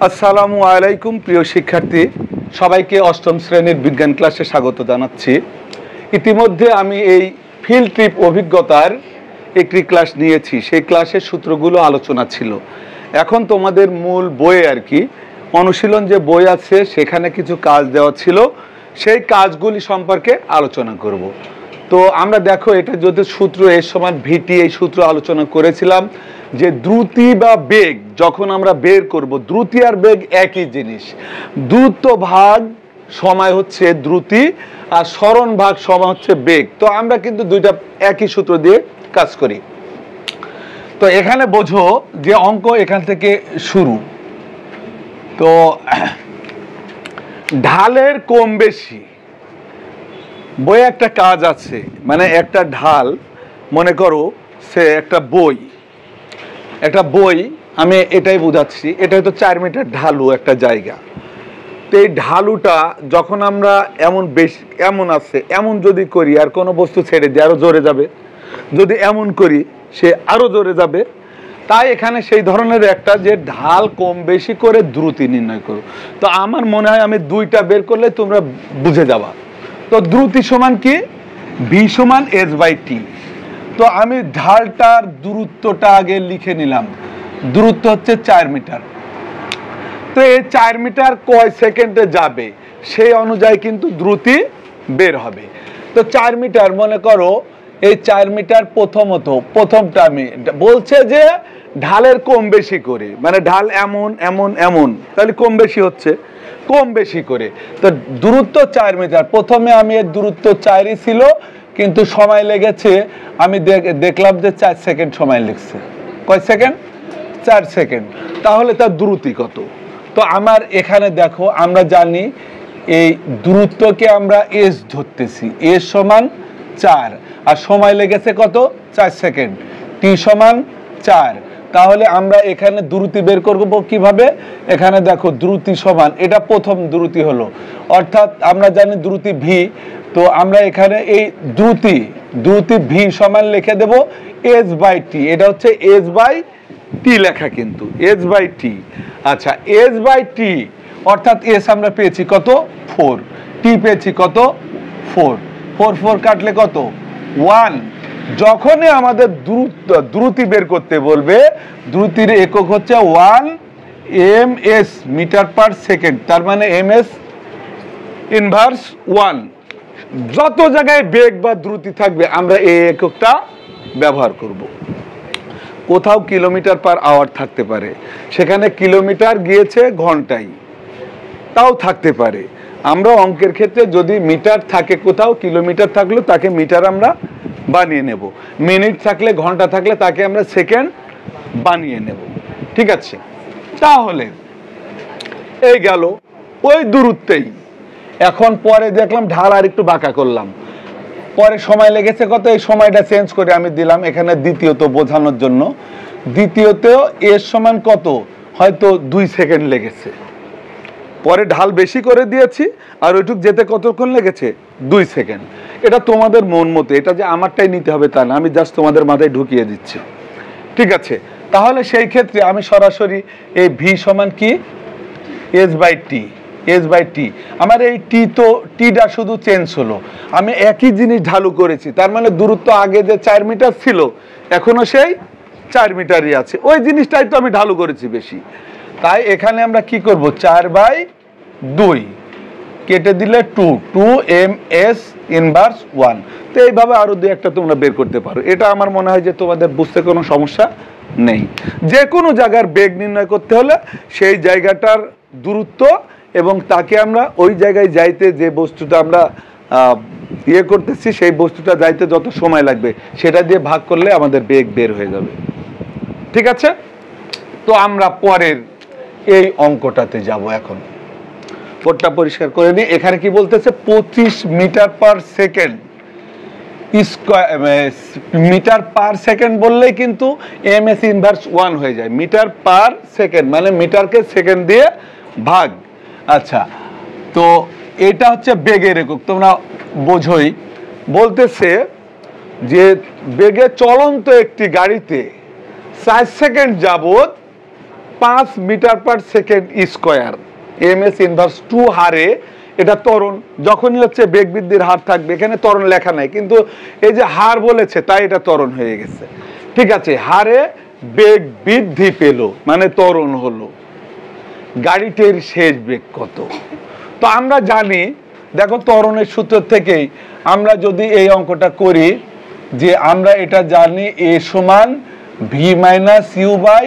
আসসালামু আলাইকুম প্রিয় শিক্ষার্থী, সবাইকে অষ্টম শ্রেণীর বিজ্ঞান ক্লাসে স্বাগত জানাচ্ছি। ইতিমধ্যে আমি এই ফিল্ড ট্রিপ অভিজ্ঞতার একটি ক্লাস নিয়েছি, সেই ক্লাসের সূত্রগুলো আলোচনা ছিল। এখন তোমাদের মূল বইয়ে অনুশীলন যে বই আছে সেখানে কিছু কাজ দেওয়া ছিল, সেই কাজগুলি সম্পর্কে আলোচনা করব। তো আমরা দেখো, এটা যদি সূত্র এর সমান ভিটি, এই সূত্র আলোচনা করেছিলাম যে দ্রুতি বা বেগ যখন আমরা বের করব, দ্রুতি আর বেগ একই জিনিস। দ্রুত ভাগ সময় হচ্ছে দ্রুতি আর সরণ ভাগ সময় হচ্ছে বেগ। তো আমরা কিন্তু দুইটা একই সূত্র দিয়ে কাজ করি। তো এখানে বোঝো যে অঙ্ক এখান থেকে শুরু। তো ঢালের কম বেশি বইয়ে একটা কাজ আছে, মানে একটা ঢাল, মনে করো সে একটা বই, আমি এটাই বোঝাচ্ছি, এটা হয়তো 4 মিটার ঢালু একটা জায়গা। তো এই ঢালুটা যখন আমরা এমন আছে, এমন যদি করি আর কোনো বস্তু ছেড়ে দিয়ে আরো জোরে যাবে, যদি এমন করি সে আরো জোরে যাবে। তাই এখানে সেই ধরনের একটা যে ঢাল কম বেশি করে দ্রুতি নির্ণয় করো। তো আমার মনে হয় আমি দুইটা বের করলে তোমরা বুঝে যাবা। তো দ্রুতি সমান কি? ভি সমান এস বাই টি। তো আমি ঢালটার দূরত্বটা আগে লিখে নিলাম। দূরত্ব হচ্ছে 4 মিটার। তো এই 4 মিটার কয় সেকেন্ডে যাবে সেই অনুযায়ী কিন্তু দ্রুতি বের হবে। তো 4 মিটার মনে করো, এই 4 মিটার প্রথমটা আমি বলছে যে ঢালের কম বেশি করে, মানে ঢাল এমন এমন এমন, তাহলে কম বেশি হচ্ছে, কম বেশি করে। তো দূরত্ব 4 মিটার, প্রথমে আমি এর দূরত্ব 4ই ছিল, কিন্তু সময় লেগেছে, আমি দেখলাম যে 4 সেকেন্ড সময় লেগেছে। কয় সেকেন্ড? 4 সেকেন্ড। তাহলে তার দ্রুতি কত? তো আমার এখানে দেখো, আমরা জানি এই দূরত্বকে আমরা এস ধরতেছি, এস সমান 4, আর সময় লেগেছে কত? 4 সেকেন্ড। টি সমান 4। তাহলে আমরা এখানে দ্রুতি বের করব কিভাবে? এখানে দেখো দ্রুতি সমান, এটা প্রথম দ্রুতি হলো, অর্থাৎ আমরা জানি দ্রুতি ভি। তো আমরা এখানে এই দ্রুতি ভি সমান লিখে দেব এস বাই টি। এটা হচ্ছে এস বাই টি লেখা, কিন্তু এস বাই টি। আচ্ছা, এস বাই টি অর্থাৎ এস আমরা পেয়েছি কত? 4। টি পেয়েছি কত? 4। 4 কাটলে কত? 1। যখনই আমাদের দ্রুতি বের করতে বলবে, দ্রুতির একক হচ্ছে 1 ms মিটার পার সেকেন্ড, তার মানে ms ইনভার্স 1। যত জায়গায় বেগ বা দ্রুতি থাকবে আমরা এই এককটা ব্যবহার করব। কোথাও কিলোমিটার পার আওয়ার থাকতে পারে, সেখানে কিলোমিটার গিয়েছে ঘন্টায়, তাও থাকতে পারে। আমরা অঙ্কের ক্ষেত্রে যদি মিটার থাকে, কোথাও কিলোমিটার থাকলেও তাকে মিটার আমরা বানিয়ে নেব, মিনিট থাকলে, ঘন্টা থাকলে তাকে আমরা সেকেন্ড বানিয়ে নেব। ঠিক আছে? তাহলে এই গেল ওই দূরত্বেই। এখন পরে দেখলাম ঢাল আর একটু বাঁকা করলাম, পরে সময় লেগেছে কত? এই সময়টা চেঞ্জ করে আমি দিলাম এখানে দ্বিতীয়ত বোঝানোর জন্য। দ্বিতীয়ত এর সমান কত? হয়তো 2 সেকেন্ড লেগেছে, পরে ঢাল বেশি করে দিয়েছি, আর ওইটুক যেতে কতক্ষণ লেগেছে? 2 সেকেন্ড। এটা তোমাদের মন মতো, এটা যে আমারটাই নিতে হবে তা না, আমি জাস্ট তোমাদের মাথায় ঢুকিয়ে দিচ্ছি। ঠিক আছে? তাহলে সেই ক্ষেত্রে আমি সরাসরি এই ভি সমান কি? S by T. S by T, আমার এই টিটা শুধু চেঞ্জ হলো, আমি একই জিনিস ঢালু করেছি, তার মানে দূরত্ব আগে যে 4 মিটার ছিল এখনো সেই 4 মিটারই আছে, ওই জিনিসটাই তো আমি ঢালু করেছি বেশি। তাই এখানে আমরা কি করব? 4/2 কেটে দিলে 2 ms ইনভার্স 1। তো এইভাবে আরো দুই একটা তোমরা বের করতে পারো। এটা আমার মনে হয় যে তোমাদের বুঝতে কোনো সমস্যা নেই। যে কোনো জায়গার বেগ নির্ণয় করতে হলে সেই জায়গাটার দূরত্ব এবং তাকে আমরা ওই জায়গায় যাইতে যে বস্তুটা আমরা করতেছি, সেই বস্তুটা যাইতে যত সময় লাগবে সেটা দিয়ে ভাগ করলে আমাদের বেগ বের হয়ে যাবে। ঠিক আছে? তো আমরা পরের এই অঙ্কটাতে যাব। এখন বোর্ডটা পরিষ্কার করে নিই। এখানে কি বলতেছে? 25 metre per second metre per second বললেই কিন্তু ms ইনভার্স 1 হয়ে যায়। মিটার পার সেকেন্ড মানে মিটারকে সেকেন্ড দিয়ে ভাগ। আচ্ছা, তো এটা হচ্ছে বেগের একক, তোমরা বোঝোই। বলতেছে যে বেগে চলন্ত একটি গাড়িতে 4 সেকেন্ড যাবত 5 metre per second square ms inverse 2 হারে এটা ত্বরণ। যখনই হচ্ছে বেগ বৃদ্ধির হার থাকবে, এখানে ত্বরণ লেখা নাই কিন্তু এই যে হার বলেছে তাই এটা ত্বরণ হয়ে গেছে। ঠিক আছে, হারে বেগ বৃদ্ধি পেল মানে ত্বরণ হলো। গাড়িটির শেষ বেগ কত? তো আমরা জানি, দেখো ত্বরণের সূত্র থেকেই আমরা যদি এই অঙ্কটা করি যে আমরা এটা জানি a সমান v minus you by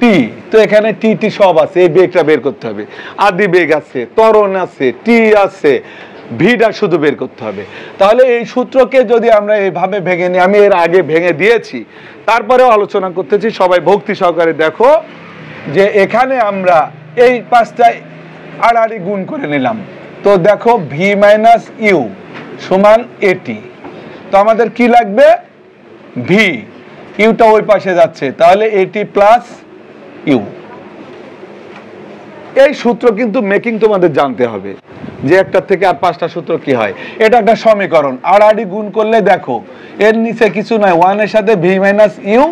T. তো এখানে টি টি সব আছে, এই বেগটা বের করতে হবে। আদি বেগ আছে, ত্বরণ আছে, টি আছে, ভিটা শুধু বের করতে হবে। তাহলে এই সূত্রকে যদি আমরা এইভাবে ভেঙে নিই, আমি এর আগে ভেঙে দিয়েছি, তারপরেও আলোচনা করতেছি, সবাই ভক্তি সহকারে দেখো যে এখানে আমরা এই পাঁচটায় আড়াআড়ি গুণ করে নিলাম। তো দেখো ভি মাইনাস ইউ সমান এটি। তো আমাদের কি লাগবে? ভি, ইউটা ওই পাশে যাচ্ছে, তাহলে এটি প্লাস ইউ। এই সূত্র কিন্তু মেকিং তোমাদের জানতে হবে যে একটা থেকে আর পাঁচটা সূত্র কি হয়। এটা একটা সমীকরণ, আড়াআড়ি গুণ করলে দেখো এর নিচে কিছু নয়, 1 এর সাথে ভি মাইনাস ইউ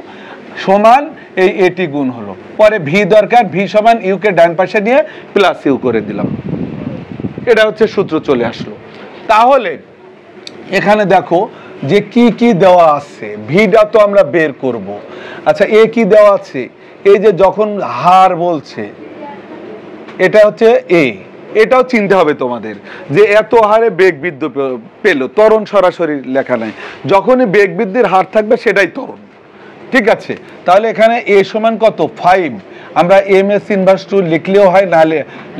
সমান এই এটি গুণ হলো। পরে ভি দরকার, ভি সমান ইউকে ডান পাশে নিয়ে প্লাস ইউ করে দিলাম। এটা হচ্ছে সূত্র চলে আসলো। তাহলে এখানে দেখো যে কি কি দেওয়া আছে, ভিটা তো আমরা বের করব। আচ্ছা, এ কি দেওয়া আছে? এই যে যখন হার বলছে এটা হচ্ছে এ, এটাও চিনতে হবে তোমাদের যে এত হারে বেগ বৃদ্ধি পেল, ত্বরণ সরাসরি লেখা নাই, যখনই বেগ বৃদ্ধির হার থাকবে সেটাই ত্বরণ। ঠিক আছে, তাহলে এখানে এ সমান কত? 5। আমরা ms ইনভার্স 2 লিখলেও হয়, না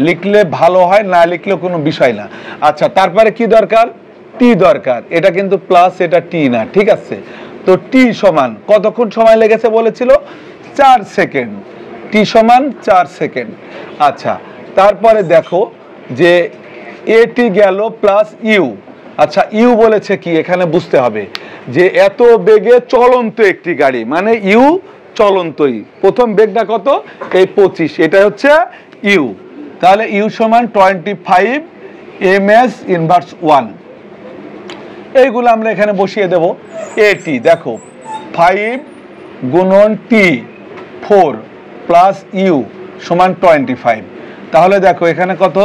লিখলে ভালো হয়, না লিখলেও কোনো বিষয় না। আচ্ছা, তারপরে কি দরকার? টি দরকার। এটা কিন্তু প্লাস, এটা টি না। ঠিক আছে, তো টি সমান কতক্ষণ সময় লেগেছে বলেছিল? 4 সেকেন্ড। টি সমান 4 সেকেন্ড। আচ্ছা, তারপরে দেখো যে এটি গেল প্লাস ইউ। আচ্ছা, ইউ বলেছে কি এখানে বুঝতে হবে যে এত বেগে চলন্ত একটি গাড়ি, মানে ইউ চলন্তই। প্রথম বেগটা কত? এই 25, এটা হচ্ছে ইউ। তাহলে ইউ সমান 25 ms ইনভার্স 1। এইগুলো আমরা এখানে বসিয়ে দেব। এটি দেখো 5 গুণন টি 4 প্লাস ইউ সমান 25। তাহলে দেখো এখানে কত?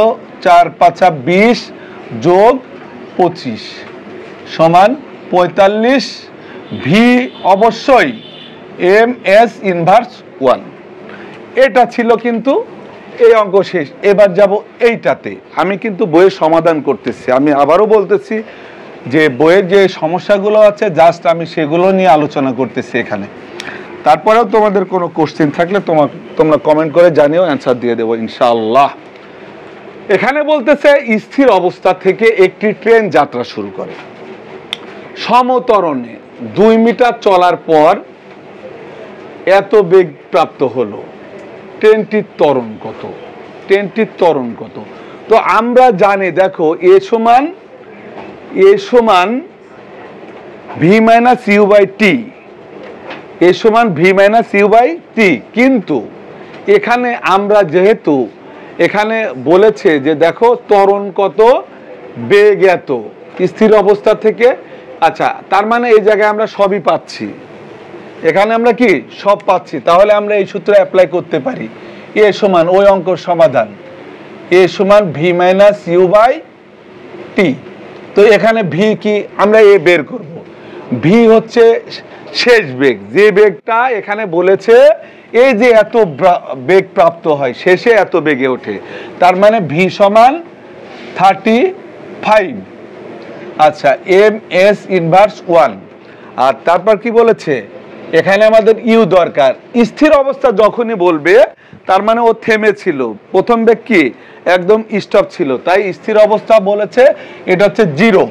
4 5 20 যোগ 25 সমান 45। ভি অবশ্যই ms ইনভার্স 1। এটা ছিল কিন্তু এই অঙ্ক শেষ। এবার যাব এইটাতে। আমি কিন্তু বইয়ের সমাধান করতেছি, আমি আবারও বলতেছি যে বইয়ের যে সমস্যাগুলো আছে জাস্ট আমি সেগুলো নিয়ে আলোচনা করতেছি এখানে। তারপরেও তোমাদের কোনো কোশ্চেন থাকলে তোমরা কমেন্ট করে জানিও, অ্যান্সার দিয়ে দেবো ইনশাআল্লাহ। এখানে বলতেছে স্থির অবস্থা থেকে একটি ট্রেন যাত্রা শুরু করে, সমত্বরণে 2 মিটার চলার পর এত বেগ প্রাপ্ত হলো, ট্রেনটির ত্বরণ কত? ট্রেনটির ত্বরণ কত? তো আমরা জানি, দেখো এ সমান V minus you by T, এ সমান V minus you by T. কিন্তু এখানে আমরা যেহেতু এখানে বলেছে যে দেখো ত্বরণ কত, বেগ এত, স্থির অবস্থা থেকে। আচ্ছা, তার মানে এই জায়গায় আমরা সবই পাচ্ছি, এখানে আমরা কি সব পাচ্ছি। তাহলে আমরা এই সূত্র অ্যাপ্লাই করতে পারি। এ সমান ওই অঙ্কর সমাধান, এ সমান V minus you by T. তো এখানে ভি কি? আমরা এ বের করব। ভি হচ্ছে শেষ বেগ, যে বেগটা এখানে বলেছে এই যে এত বেগ প্রাপ্ত হয়, শেষে এত বেগে ওঠে, তার মানে ভি সমান 35। আচ্ছা, ms ইনভার্স 1। আর তারপর কি বলেছে? এখানে আমাদের ইউ দরকার। স্থির অবস্থা যখনই বলবে তার মানে ও থেমেছিল, প্রথম বেগ কি একদম স্টপ ছিল, তাই স্থির অবস্থা বলেছে এটা হচ্ছে 0।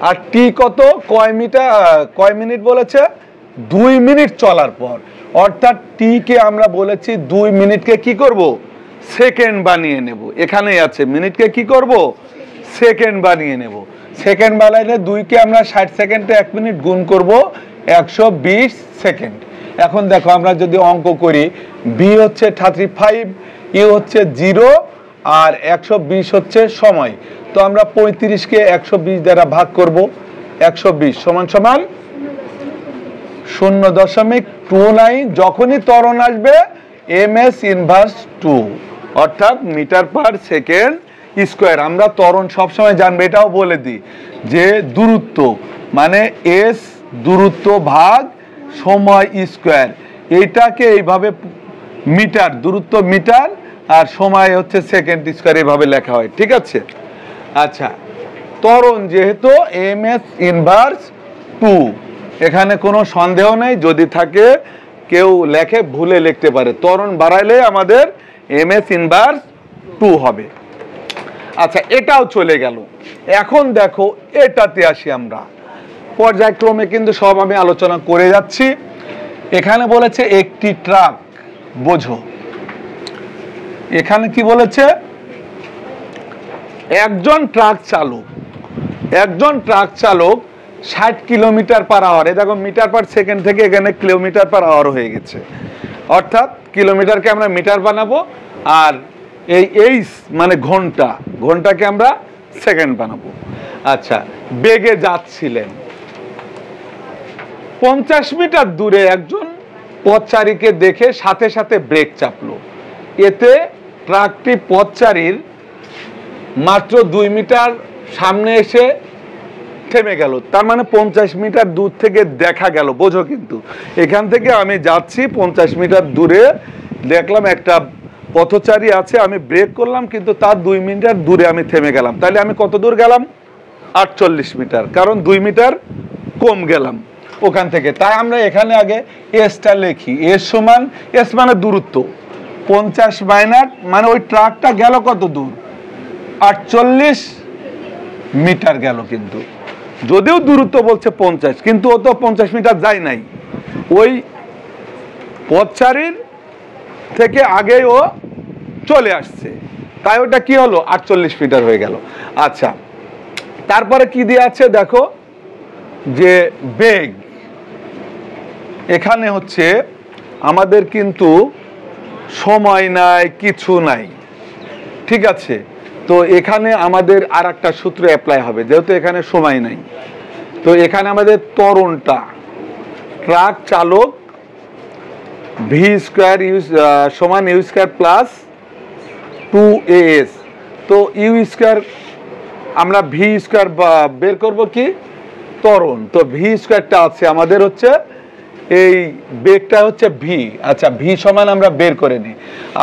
আর টি কত? কয় মিনিট বলেছে? 2 মিনিট চলার পর। অর্থাৎ টি কে আমরা বলেছি 2 মিনিটকে কি করব? সেকেন্ড বানিয়ে নেব। এখানেই আছে, মিনিটকে কি করব? সেকেন্ড বানিয়ে নেব। সেকেন্ড বানাইলে 2 কে আমরা 60 সেকেন্ডে 1 মিনিট গুণ করব 120 সেকেন্ড। এখন দেখো আমরা যদি অঙ্ক করি, বি হচ্ছে 35, ইউ হচ্ছে 0 আর 120 হচ্ছে সময়। তো আমরা 35কে 120 দ্বারা ভাগ করব। 120 সমান সমান 0.29। যখনই ত্বরণ আসবে এম এস ইনভার্স 2 অর্থাৎ মিটার পার সেকেন্ড স্কোয়ার। আমরা ত্বরণ সবসময় জানবো, এটাও বলে দিই যে দূরত্ব মানে এস দূরত্ব ভাগ সময় স্কোয়ার, এইটাকে এইভাবে মিটার, দূরত্ব মিটার আর সময় হচ্ছে সেকেন্ড স্কোয়ার, এইভাবে লেখা হয়। ঠিক আছে? আচ্ছা, ত্বরণ যেহেতু এম এস ইনভার্স 2, এখানে কোনো সন্দেহ নেই, যদি থাকে কেউ লেখে ভুলে লিখতে পারে, ত্বরণ বাড়াইলে আমাদের এম এস ইনভার্স 2 হবে। আচ্ছা, এটাও চলে গেল। এখন দেখো এটাতে আসি আমরা, পর্যায়ক্রমে কিন্তু সব আমি আলোচনা করে যাচ্ছি। এখানে বলেছে একটি ট্রাক, বোঝো এখানে কি বলেছে, একজন ট্রাক চালক 60 কিলোমিটার পার আওয়ার, দেখো মিটার পার সেকেন্ড থেকে এখানে কিলোমিটার পার আওয়ার হয়ে গেছে, অর্থাৎ কিলোমিটারকে আমরা মিটার বানাবো আর এইচ মানে ঘন্টাকে আমরা সেকেন্ড বানাবো। আচ্ছা, বেগে যাচ্ছিলেন, 50 মিটার দূরে একজন পথচারীকে দেখে সাথে সাথে ব্রেক চাপলো, এতে ট্রাকটি পথচারীর মাত্র 2 মিটার সামনে এসে থেমে গেল। তার মানে 50 মিটার দূর থেকে দেখা গেল, বোঝো কিন্তু এখান থেকে আমি যাচ্ছি 50 মিটার দূরে, দেখলাম একটা পথচারী আছে, আমি ব্রেক করলাম কিন্তু তার 2 মিটার দূরে আমি থেমে গেলাম, তাহলে আমি কত দূর গেলাম? 48 মিটার, কারণ 2 মিটার কম গেলাম ওখান থেকে। তাই আমরা এখানে আগে এসটা লিখি, এস সমান, এস মানে দূরত্ব, 50 মাইনাস মানে ওই ট্রাকটা গেল কত দূর? 48 মিটার গেল, কিন্তু যদিও দূরত্ব বলছে 50, কিন্তু ও তো 50 মিটার যায় নাই, ওই পথচারীর থেকে আগে ও চলে আসছে, তাই ওটা কি হলো? 48 মিটার হয়ে গেল। আচ্ছা, তারপরে কি দিয়ে আছে দেখো, যে বেগ, এখানে হচ্ছে আমাদের কিন্তু সময় নাই, কিছু নাই। ঠিক আছে, তো এখানে আমাদের আর একটা সূত্র অ্যাপ্লাই হবে, যেহেতু এখানে সময় নাই। তো এখানে আমাদের ত্বরণটা, ট্রাক চালক ভি স্কোয়ার সমান ইউ স্কোয়ার প্লাস 2as, তো ইউ স্কোয়ার আমরা ভি স্কোয়ার বের করব কি? ত্বরণ। তো ভি স্কোয়ারটা আছে আমাদের হচ্ছে এই বেগটা হচ্ছে ভি। আচ্ছা, ভি সমান আমরা বের করে নিই,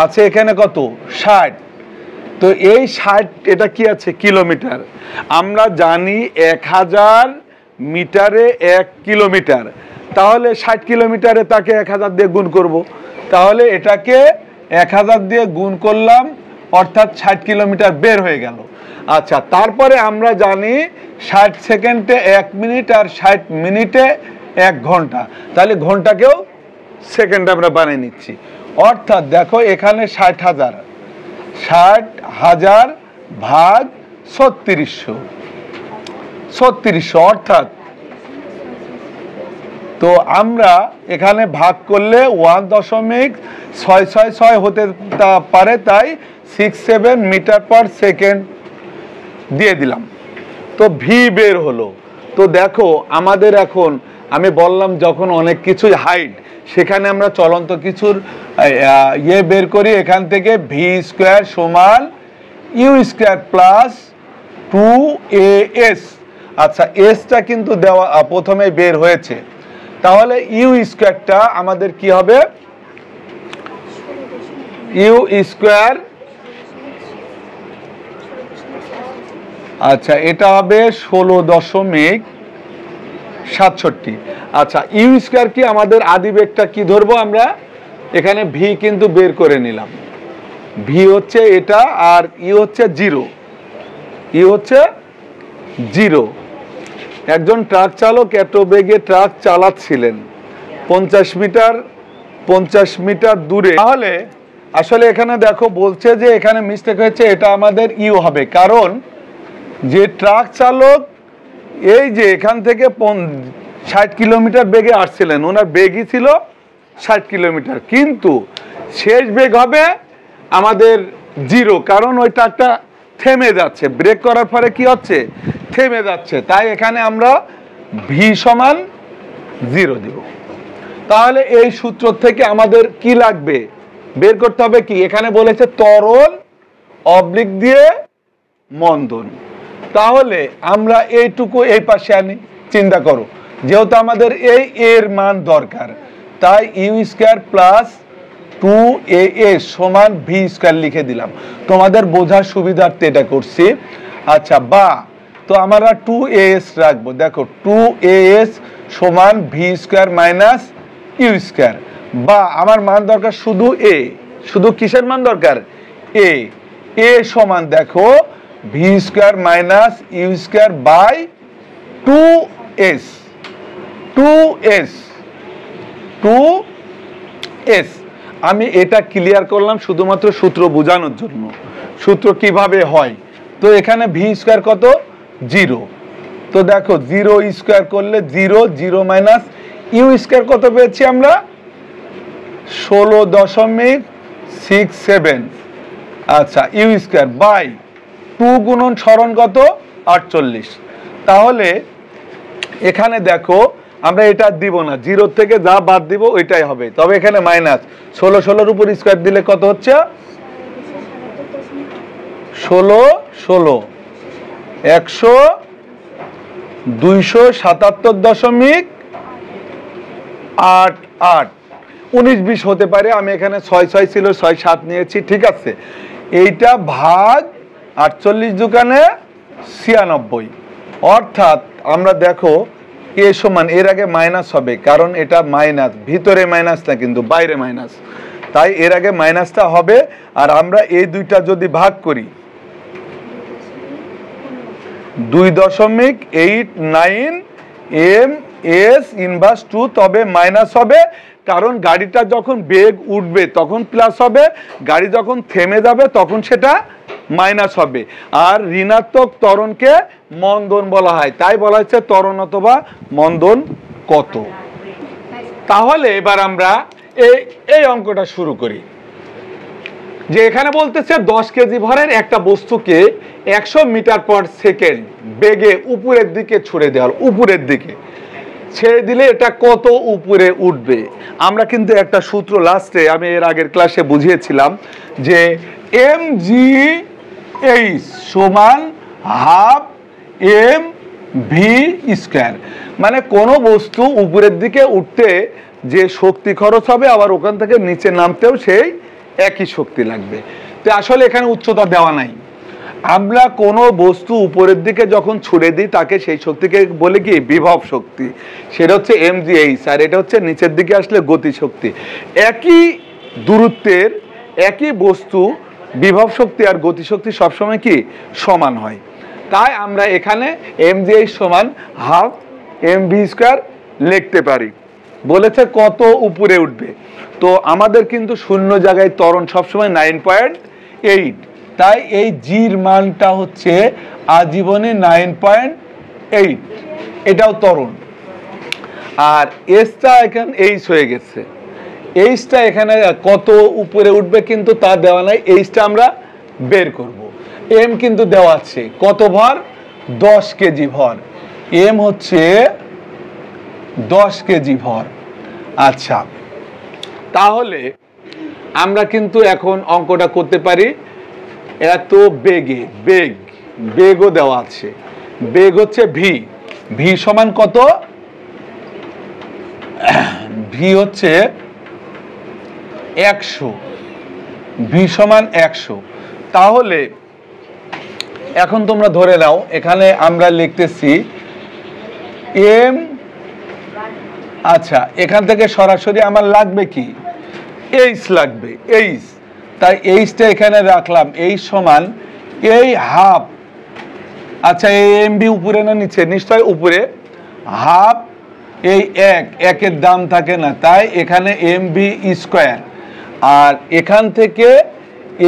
আছে এখানে কত? 60। তো এই 60, এটা কি আছে? কিলোমিটার। আমরা জানি 1000 মিটারে 1 কিলোমিটার, তাহলে 60 কিলোমিটারে তাকে 1000 দিয়ে গুণ করব, তাহলে এটাকে 1000 দিয়ে গুণ করলাম, অর্থাৎ 60 কিলোমিটার বের হয়ে গেল। আচ্ছা, তারপরে আমরা জানি 60 সেকেন্ডে 1 মিনিট আর 60 মিনিটে 1 ঘন্টা, তাহলে ঘন্টাকেও সেকেন্ডে আমরা বানিয়ে নিচ্ছি। অর্থাৎ দেখো এখানে 60,000 ভাগ 3600, অর্থাৎ তো আমরা এখানে ভাগ করলে 1.666 হতে পারে, তাই 67 মিটার পার সেকেন্ড দিয়ে দিলাম। তো ভি বের হলো। তো দেখো আমাদের এখন আমি বললাম যখন অনেক কিছুই হাইট, সেখানে আমরা চলন্ত কিছুর বের করি, এখান থেকে ভি স্কোয়ার সমান ইউ স্কোয়ার প্লাস 2as। আচ্ছা, এসটা কিন্তু দেওয়া প্রথমে বের হয়েছে, তাহলে ইউ স্কোয়ারটা আমাদের কি হবে? ইউ স্কোয়ার, আচ্ছা এটা হবে 16.67। আচ্ছা, ইউ স্কোয়ার কি আমাদের আদি বেগটা কি ধরবো আমরা? এখানে ভি কিন্তু বের করে নিলাম, ভি হচ্ছে এটা আর ইউ হচ্ছে 0, ইউ হচ্ছে 0। একজন ট্রাক চালক এত বেগে ট্রাক চালাচ্ছিলেন 50 মিটার দূরে, তাহলে আসলে এখানে দেখো বলছে যে এখানে মিস্টেক হয়েছে, এটা আমাদের ইউ হবে, কারণ যে ট্রাক চালক এই যে এখান থেকে 60 কিলোমিটার বেগে আসছিলেন, ওনার বেগই ছিল 60 কিলোমিটার, কিন্তু শেষ বেগ হবে আমাদের 0, কারণ ওই ট্রাকটা থেমে যাচ্ছে, ব্রেক করার পরে কি হচ্ছে? থেমে যাচ্ছে, তাই এখানে আমরা ভি সমান 0 দিব। তাহলে এই সূত্র থেকে আমাদের কি লাগবে? বের করতে হবে কি, এখানে বলেছে ত্বরণ অবলিক দিয়ে মন্দন। তাহলে আমরা এইটুকু এই পাশে আনি, চিন্তা করো, যেহেতু আমাদের এই এর মান দরকার, তাই ইউ স্কয়ার প্লাস 2a সমান ভি স্কয়ার লিখে দিলাম, তোমাদের বোঝার সুবিধার্থে এটা করছি। আচ্ছা, বা তো আমরা 2as রাখবো, দেখো 2as সমান v square minus u square, বা আমার মান দরকার শুধু এ, শুধু কিসের মান দরকার, এ সমান দেখো v square minus u square by 2s। আমি এটা ক্লিয়ার করলাম শুধুমাত্র সূত্র বোঝানোর জন্য, সূত্র কিভাবে হয়। তো এখানে ভি স্কয়ার কত, 0, তো দেখো 0 স্কয়ার করলে 0, 0 মাইনাস ইউ স্কয়ার কত পেয়েছি আমরা, 16.67। আচ্ছা, ইউ স্কয়ার বাই 2 গুণন সরণ কত, 48। তাহলে এখানে দেখো আমরা এটা দিব না, 0 থেকে যা বাদ দিব ওইটাই হবে, তবে এখানে মাইনাস 16, 16 উপর স্কয়ার দিলে কত হচ্ছে, 16, 100, 277.88, 19-20 হতে পারে, আমি এখানে 6 ছিল 6-7 নিয়েছি, ঠিক আছে। এইটা ভাগ 48 দোকানে 96, অর্থাৎ আমরা দেখো এ সমান, এর আগে মাইনাস হবে কারণ এটা মাইনাস, ভিতরে মাইনাস না কিন্তু বাইরে মাইনাস, তাই এর আগে মাইনাসটা হবে। আর আমরা এই দুইটা যদি ভাগ করি 2.89 ms ইনভার্স 2, তবে মাইনাস হবে, কারণ গাড়িটা যখন বেগ উঠবে তখন প্লাস হবে, গাড়ি যখন থেমে যাবে তখন সেটা মাইনাস হবে। আর ঋণাত্মক ত্বরণকে মন্দন বলা হয়, তাই বলা হচ্ছে ত্বরণ অথবা মন্দন কত। তাহলে এবার আমরা এই অঙ্কটা শুরু করি, যে এখানে বলতেছে 10 কেজি ভরের একটা বস্তুকে 100 মিটার পার সেকেন্ড বেগে উপরের দিকে ছুড়ে দেওয়া হলো, উপরের দিকে ছেড়ে দিলে এটা কত উপরে উঠবে। আমরা কিন্তু একটা সূত্র লাস্টে আমি এর আগের ক্লাসে বুঝিয়েছিলাম যে mgh সমান হাফ এম ভি স্কয়ার, মানে কোনো বস্তু উপরের দিকে উঠতে যে শক্তি খরচ হবে আবার ওখান থেকে নিচে নামতেও সেই একই শক্তি লাগবে। তো আসলে এখানে উচ্চতা দেওয়া নাই, আমরা কোনো বস্তু উপরের দিকে যখন ছুড়ে দিই তাকে সেই শক্তিকে বলে কি, বিভব শক্তি, সেটা হচ্ছে mgh, আর এটা হচ্ছে নিচের দিকে আসলে গতি শক্তি। একই দূরত্বের একই বস্তু বিভব শক্তি আর গতি শক্তি সবসময় কি সমান হয়, তাই আমরা এখানে mgh সমান হাফ এম ভি স্কয়ার লিখতে পারি। বলেছে কত উপরে উঠবে, তো আমাদের কিন্তু শূন্য জায়গায় ত্বরণ সবসময় 9.8, তাই এই জির মানটা হচ্ছে আজীবনে 9.8, এটাও ত্বরণ। আর এসটা এখানে এইচ হয়ে গেছে, এইচটা এখানে কত উপরে উঠবে কিন্তু তা দেওয়া নাই, এইচটা আমরা বের করব। এম কিন্তু দেওয়া আছে, কত ভর, 10 কেজি ভর, এম হচ্ছে 10 কেজি ভর। আচ্ছা, তাহলে আমরা কিন্তু এখন অঙ্কটা করতে পারি এত বেগে, বেগও দেওয়া আছে, বেগ হচ্ছে ভি, ভি সমান কত, ভি হচ্ছে 100, ভি সমান 100। তাহলে এখন তোমরা ধরে নাও এখানে আমরা লিখতেছি এম, আচ্ছা এখান থেকে সরাসরি আমার লাগবে কি, এইচ লাগবে, এইচ, তাই এইচটা এখানে রাখলাম, এইচ সমান এই হাফ, আচ্ছা এই এম বি উপরে না নিচে, নিশ্চয় উপরে, হাফ এই একের দাম থাকে না, তাই এখানে এম ভি স্কয়ার, আর এখান থেকে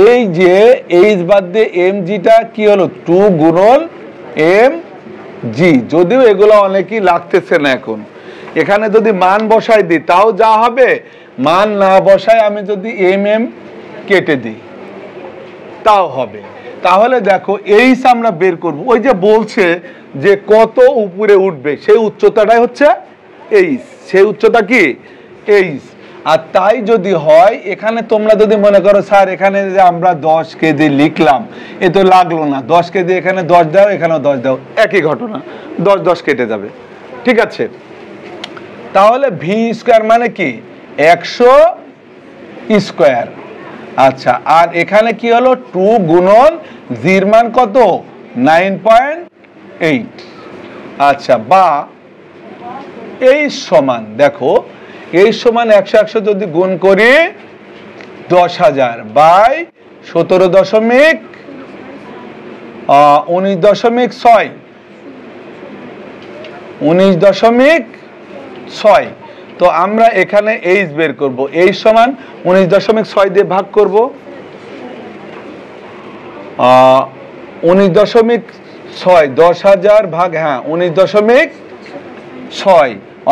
এই যে এইচ বাদ দিয়ে এম জিটা কি হলো, 2 গুণন এম জি, যদিও এগুলো অনেকেই লাগতেছে না এখন, এখানে যদি মান বসাই দিই তাও যা হবে, মান না বসায় আমি যদি এম এম কেটে দিই তাও হবে। তাহলে দেখো এইচ আমরা বের করব, ওই যে বলছে যে কত উপরে উঠবে সেই উচ্চতাটাই হচ্ছে এইচ, সেই উচ্চতা কি এইচ। আর তাই যদি হয়, এখানে তোমরা যদি মনে করো স্যার এখানে যে আমরা 10 কেজি লিখলাম এ তো লাগলো না, 10 কেজি এখানে 10 দাও এখানেও 10 দাও, একই ঘটনা, 10 10 কেটে যাবে, ঠিক আছে। তাহলে ভি স্কোয়ার মানে কি 100 স্কোয়ার। আচ্ছা, আর এখানে কি হলো 2 গুণন জির মান কত 9.8। আচ্ছা, বা এই সমান, দেখো এই সমান 100 100 যদি গুণ করি 10,000 বাই 19.6 তো আমরা এখানে এইচ বের করব, এই সমান 19.6 দিয়ে ভাগ করব, 19.6 10,000 ভাগ 19.6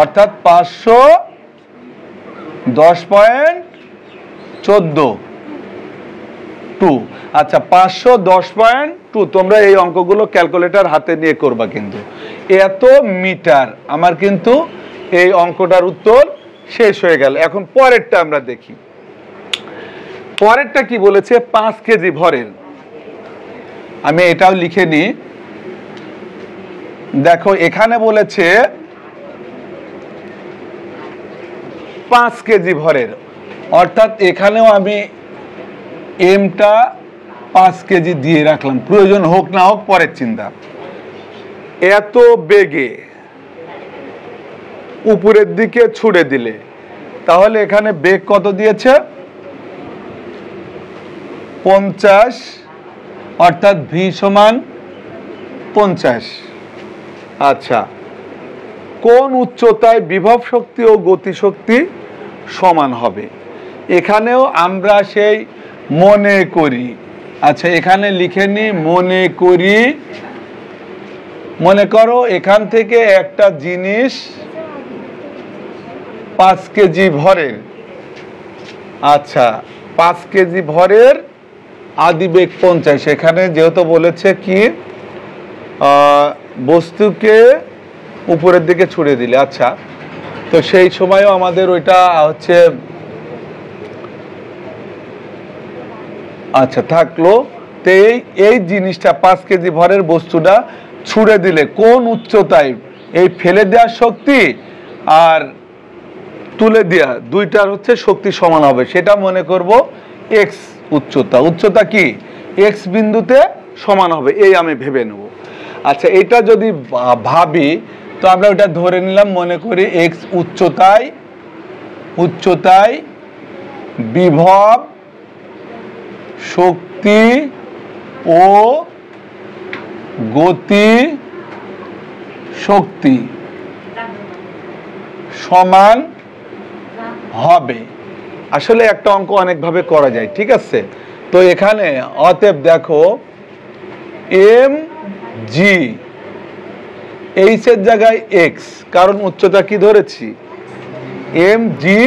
অর্থাৎ 510.42। আচ্ছা, 510.2, তোমরা এই অঙ্কগুলো ক্যালকুলেটর হাতে নিয়ে করবা, কিন্তু এত মিটার আমার কিন্তু এই অঙ্কটার উত্তর শেষ হয়ে গেল। এখন পরেরটা আমরা দেখি, পরেরটা কি বলেছে 5 কেজি ভরের। আমি এটাও লিখে নিই, দেখো এখানে বলেছে 5 কেজি ভরের, অর্থাৎ এখানেও আমি এমটা 5 কেজি দিয়ে রাখলাম, প্রয়োজন হোক না হোক পরের চিন্তা। এত বেগে উপরের দিকে ছুড়ে দিলে তাহলে এখানে বেগ কত দিয়েছে 50, অর্থাৎ ভি সমান 50। আচ্ছা, কোন উচ্চতায় বিভব শক্তি ও গতিশক্তি সমান হবে? এখানেও আমরা সেই মনে করি, আচ্ছা এখানে লিখে নি মনে করি, মনে করো এখান থেকে একটা জিনিস 5 কেজি ভরের, আচ্ছা 5 কেজি ভরের, আদিবেগ 50, এখানে যেহেতু বলেছে কি বস্তুকে উপরের দিকে ছুড়ে দিলে, আচ্ছা তো সেই সময়ও আমাদের ওইটা হচ্ছে, আচ্ছা থাকলো। তো এই জিনিসটা 5 কেজি ভরের বস্তুটা ছুড়ে দিলে কোন উচ্চতায় এই ফেলে দেওয়ার শক্তি আর তুলে দেওয়া দুইটার হচ্ছে শক্তি সমান হবে, সেটা মনে করব এক্স উচ্চতা, উচ্চতা কি এক্স বিন্দুতে সমান হবে, এই আমি ভেবে নেব। আচ্ছা, এটা যদি ভাবি তো আমরা ওটা ধরে নিলাম, মনে করি এক্স উচ্চতায় বিভব শক্তি ও গতি শক্তি সমান হবে। আসলে একটা অঙ্ক অনেকভাবে করা যায়, ঠিক আছে। তো এখানে অতএব দেখো এম জি, এইচ এর জায়গায় এক্স, কারণ উচ্চতা কি ধরেছি এম জি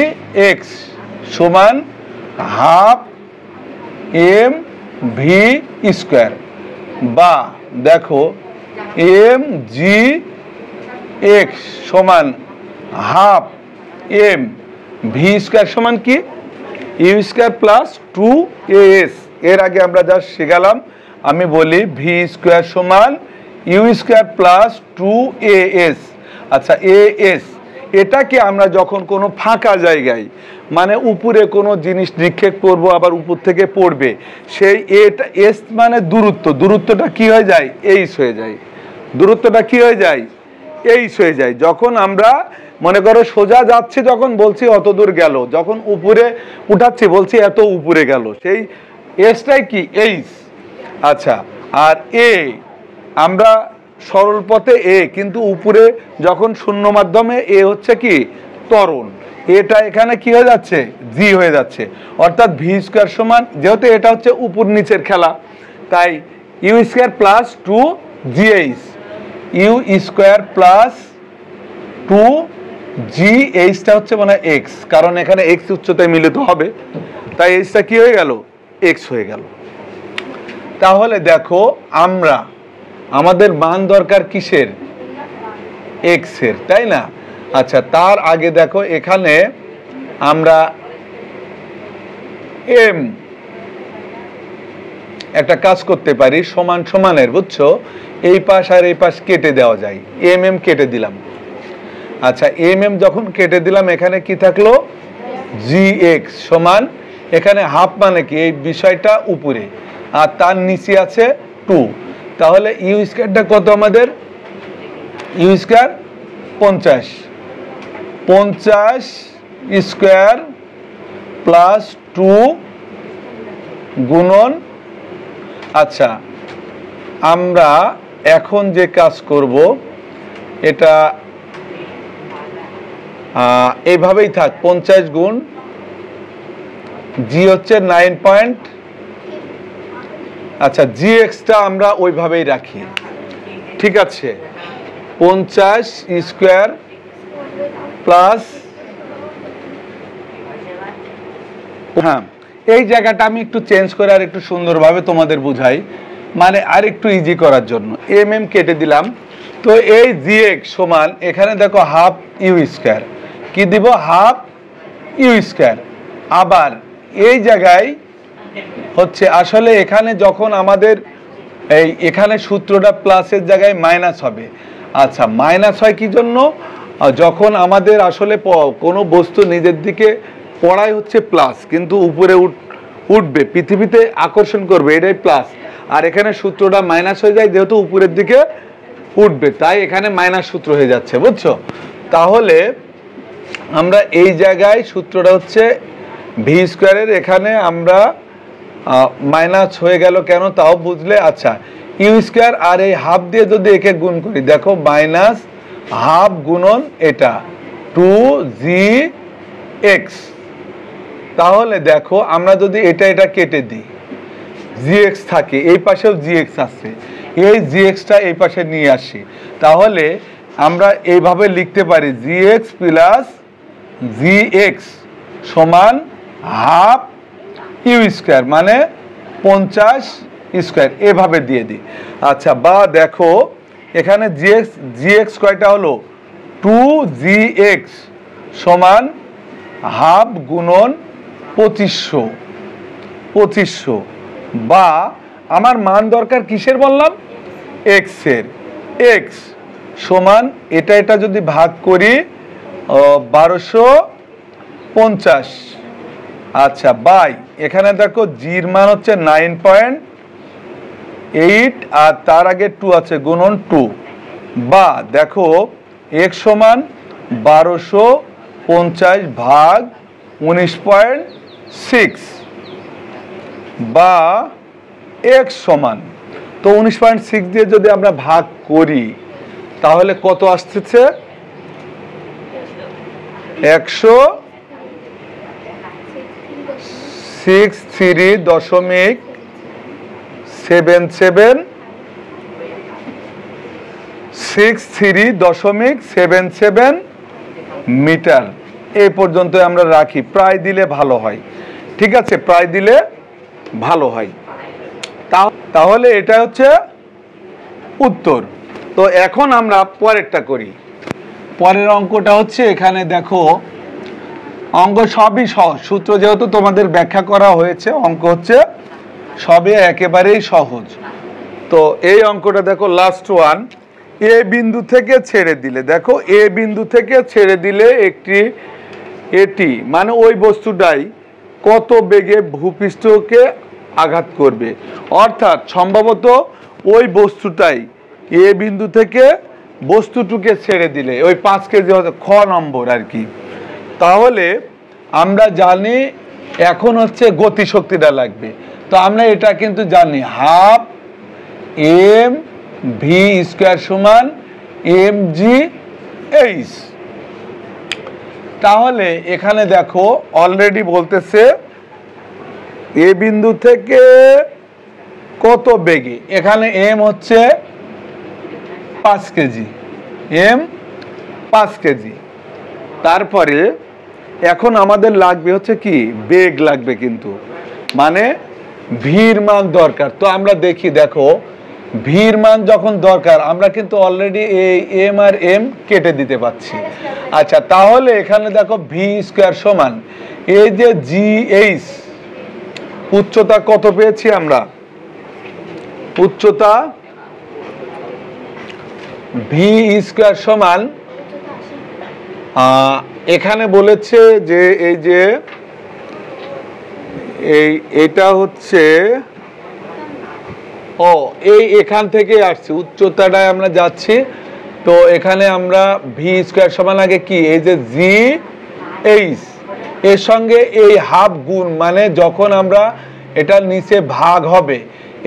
এক্স সমান হাফ এম ভি স্কোয়ার, বা দেখো এম জি এক্স সমান হাফ এম ভি স্কোয়ার সমান কি ইউ স্কোয়ার প্লাস 2as। এর আগে আমরা যা শিখালাম, আমি বলি ভি স্কোয়ার সমান ইউ স্কোয়ার প্লাস 2as। আচ্ছা, as এটাকে আমরা যখন কোনো ফাঁকা জায়গায়, মানে উপরে কোনো জিনিস নিক্ষেপ করব আবার উপর থেকে পড়বে, সেই এটা এস মানে দূরত্ব, দূরত্বটা কি হয়ে যায় এইচ হয়ে যায়, দূরত্বটা কি হয়ে যায় এইচ হয়ে যায়। যখন আমরা মনে করো সোজা যাচ্ছি, যখন বলছি অত দূর গেল, যখন উপরে উঠাচ্ছি বলছি এত উপরে গেল, সেই এসটাই কি এইচ। আচ্ছা, আর এ আমরা সরল পথে এ, কিন্তু উপরে যখন শূন্য মাধ্যমে এ হচ্ছে কি ত্বরণ, এটা এখানে কি হয়ে যাচ্ছে জি হয়ে যাচ্ছে, অর্থাৎ ভি স্কোয়ার সমান, যেহেতু এটা হচ্ছে উপর নিচের খেলা, তাই u square plus 2gh, u square plus 2gh হচ্ছে মানে এক্স, কারণ এখানে এক্স উচ্চতায় মিলিত হবে, তাই এইচটা কি হয়ে গেল এক্স হয়ে গেল। তাহলে দেখো আমরা আমাদের মান দরকার কিসের এক্স এর, তাই না। আচ্ছা, তার আগে দেখো এখানে আমরা এম একটা কাজ করতে পারি, সমান সমানের, বুঝছো, এই পাশ আর এই পাশ কেটে দেওয়া যায়, এম এম কেটে দিলাম। আচ্ছা, এম এম যখন কেটে দিলাম, এখানে কি থাকলো, জি এক্স সমান, এখানে হাফ মানে কি, এই বিষয়টা উপরে আর তার নিচে আছে 2, তাহলে ইউ স্কয়ারটা কত আমাদের, ইউ স্কয়ার 50, 50 স্কয়ার প্লাস 2 গুণন। আচ্ছা, আমরা এখন যে কাজ করব এটা এইভাবেই থাক, 50 গুণ জি হচ্ছে 9 পয়েন্ট। আচ্ছা, জি এক্সটা আমরা ওইভাবেই রাখি, ঠিক আছে, 50 স্কয়ার প্লাস, হ্যাঁ এই জায়গাটা আমি একটু চেঞ্জ করে আর একটু সুন্দরভাবে তোমাদের বুঝাই, মানে আর একটু ইজি করার জন্য এম এম কেটে দিলাম। তো এই জি এক্স সমান, এখানে দেখো হাফ ইউ স্কয়ার, কি দিব, হাফ ইউ স্কয়ার। আবার এই জায়গায় হচ্ছে আসলে এখানে যখন আমাদের এখানে সূত্রটা প্লাসের জায়গায় মাইনাস হবে। আচ্ছা, মাইনাস হয় কি জন্য, যখন আমাদের আসলে কোনো বস্তু নিজের দিকে পড়াই হচ্ছে প্লাস, কিন্তু উপরে উঠবে, পৃথিবীতে আকর্ষণ করবে, এটাই প্লাস, আর এখানে সূত্রটা মাইনাস হয়ে যায় যেহেতু উপরের দিকে উঠবে, তাই এখানে মাইনাস সূত্র হয়ে যাচ্ছে, বুঝছো। তাহলে আমরা এই জায়গায় সূত্রটা হচ্ছে ভি স্কয়ারের, এখানে আমরা মাইনাস হয়ে গেল কেন তাও বুঝলে। আচ্ছা, ইউ স্কয়ার আর এই হাফ দিয়ে যদি একে গুণ করি, দেখো মাইনাস হাফ গুণন এটা 2জি এক্স, তাহলে দেখো আমরা যদি এটা কেটে দিই, জি এক্স থাকে, এই পাশেও জি এক্স আছে, এই জি এক্সটা এই পাশে নিয়ে আসি, তাহলে আমরা এইভাবে লিখতে পারি জি এক্স প্লাস জি এক্স সমান হাফ ইউ স্কয়ার, মানে 50 স্কয়ার, এভাবে দিয়ে দিই। আচ্ছা, বা দেখো এখানে জি এক্স কয়টা হলো, 2gx সমান হাফ গুণন 2500, বা আমার মান দরকার কিসের বললাম, এক্স এর, এক্স সমান এটা যদি ভাগ করি 1250। আচ্ছা, বাই এখানে দেখো জির মান হচ্ছে 9.8 আর তার আগে 2 আছে, গুণন 2, বা দেখো x সমান 1250 ভাগ 19.6, বা x সমান, তো 19.6 দিয়ে যদি আমরা ভাগ করি তাহলে কত আসতেছে, 163.77 মিটার। এই পর্যন্ত আমরা রাখি, প্রায় দিলে ভালো হয়, ঠিক আছে, প্রায় দিলে ভালো হয়। তাহলে এটা হচ্ছে উত্তর। তো এখন আমরা পরেরটা করি, পরের অঙ্কটা হচ্ছে, এখানে দেখো অঙ্ক সবই সহজ, সূত্র যেহেতু তোমাদের ব্যাখ্যা করা হয়েছে, অঙ্ক হচ্ছে সবই একেবারেই সহজ। তো এই অঙ্কটা দেখো, লাস্ট ওয়ান, এ বিন্দু থেকে ছেড়ে দিলে, দেখো এ বিন্দু থেকে ছেড়ে দিলে এটি মানে ওই বস্তুটাই কত বেগে ভূপৃষ্ঠকে আঘাত করবে, অর্থাৎ সম্ভবত ওই বস্তুটাই এ বিন্দু থেকে বস্তুটিকে ছেড়ে দিলে ওই 5 কেজি হচ্ছে খ নম্বর আর কি। তাহলে আমরা জানি এখন হচ্ছে গতিশক্তিটা লাগবে, তো আমরা এটা কিন্তু জানি হাফ এম ভি স্কয়ার সমান এম জি এইচ। তাহলে এখানে দেখো অলরেডি বলতেছে এ বিন্দু থেকে কত বেগে, এখানে এম হচ্ছে 5 কেজি, এম 5 কেজি। তারপরে এখন আমাদের লাগবে হচ্ছে কি, বেগ লাগবে, কিন্তু মানে ভির মান দরকার। তো আমরা দেখি, দেখো ভির মান যখন দরকার আমরা কিন্তু অলরেডি এই এম আর এম কেটে দিতে পারছি। আচ্ছা, তাহলে এখানে দেখো ভি স্কোয়ার সমান এই যে জি এইচ উচ্চতা কত পেয়েছি আমরা, উচ্চতা ভি স্কোয়ার সমান এখানে বলেছে যে এই যে এটা হচ্ছে এই এখান থেকে আসছে উচ্চতাটায় আমরা যাচ্ছি। তো এখানে আমরা ভি স্কোয়ার সমান আগে কি এই যে জি এইচ এর সঙ্গে এই হাফ গুণ, মানে যখন আমরা এটা নিচে ভাগ হবে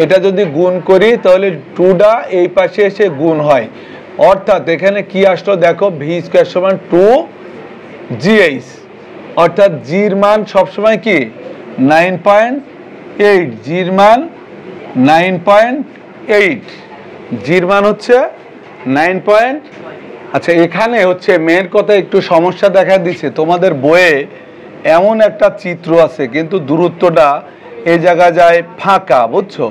এটা যদি গুণ করি তাহলে টুটা এই পাশে এসে গুণ হয়, অর্থাৎ এখানে কি আসলো দেখো ভি স্কোয়ার সমান 2GH, অর্থাৎ জির মান সবসময় কি 9.8, জির মান 9.8, জির মান হচ্ছে 9. আচ্ছা, এখানে হচ্ছে মেয়ের কথা একটু সমস্যা দেখা দিচ্ছে, তোমাদের বইয়ে এমন একটা চিত্র আছে কিন্তু দূরত্বটা এই জায়গা যায় ফাঁকা, বুঝছো,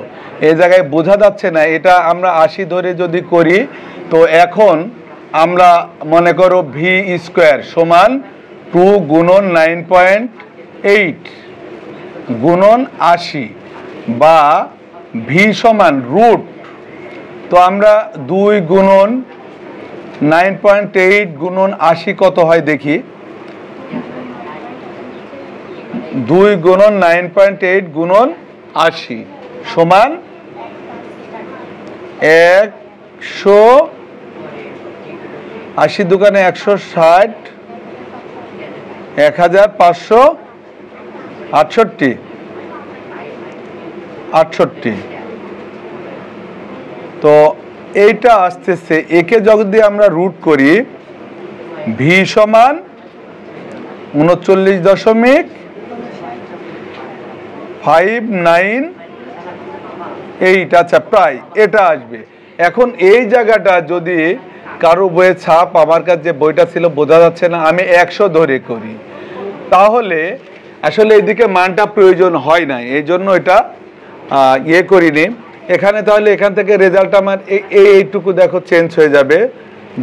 এই জায়গায় বোঝা যাচ্ছে না। এটা আমরা 80 ধরে যদি করি তো এখন আমরা মনে করো ভি স্কোয়ার সমান 2 গুণন 9.8 গুণন 80 বা ভি সমান রুট, তো আমরা 2 গুণন 9.8 গুণন 80 কত হয় দেখি, 2 গুণন 9.8 গুণন 80 সমান 180 দোকানে 160 1568 তো এইটা আসতেছে, একে যদি আমরা রুট করি ভি সমান 39.59, আচ্ছা প্রায় এটা আসবে। এখন এই জায়গাটা যদি কারো বইয়ে ছাপ, আমার কাছে যে বইটা ছিল বোঝা যাচ্ছে না, আমি 100 ধরে করি তাহলে আসলে এদিকে মানটা প্রয়োজন হয় না, এই জন্য এটা করিনি এখানে। তাহলে এখান থেকে রেজাল্ট আমার এইটুকু দেখো চেঞ্জ হয়ে যাবে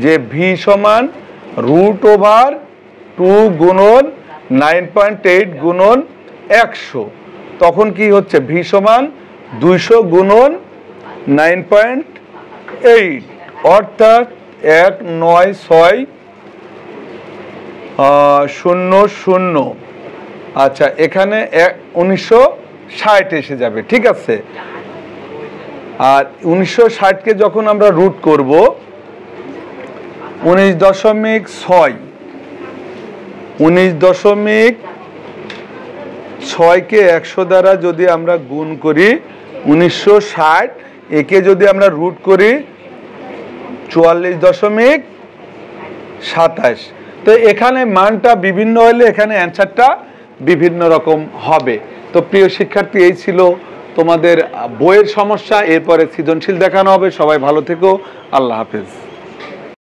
যে ভি সমান √2 গুণন 9.8 গুণন 100, তখন কি হচ্ছে ভি সমান 200 গুণন 9.8 অর্থাৎ 19600। আচ্ছা, এখানে 1960 এসে যাবে, ঠিক আছে। আর 1960কে যখন আমরা রুট করব 19.6কে 100 দ্বারা যদি আমরা গুণ করি 1960, একে যদি আমরা রুট করি 44.27, তো এখানে মানটা বিভিন্ন হলে এখানে অ্যান্সারটা বিভিন্ন রকম হবে। তো প্রিয় শিক্ষার্থী, এই ছিল তোমাদের বইয়ের সমস্যা, এরপরে সৃজনশীল দেখানো হবে। সবাই ভালো থেকো, আল্লাহ হাফেজ।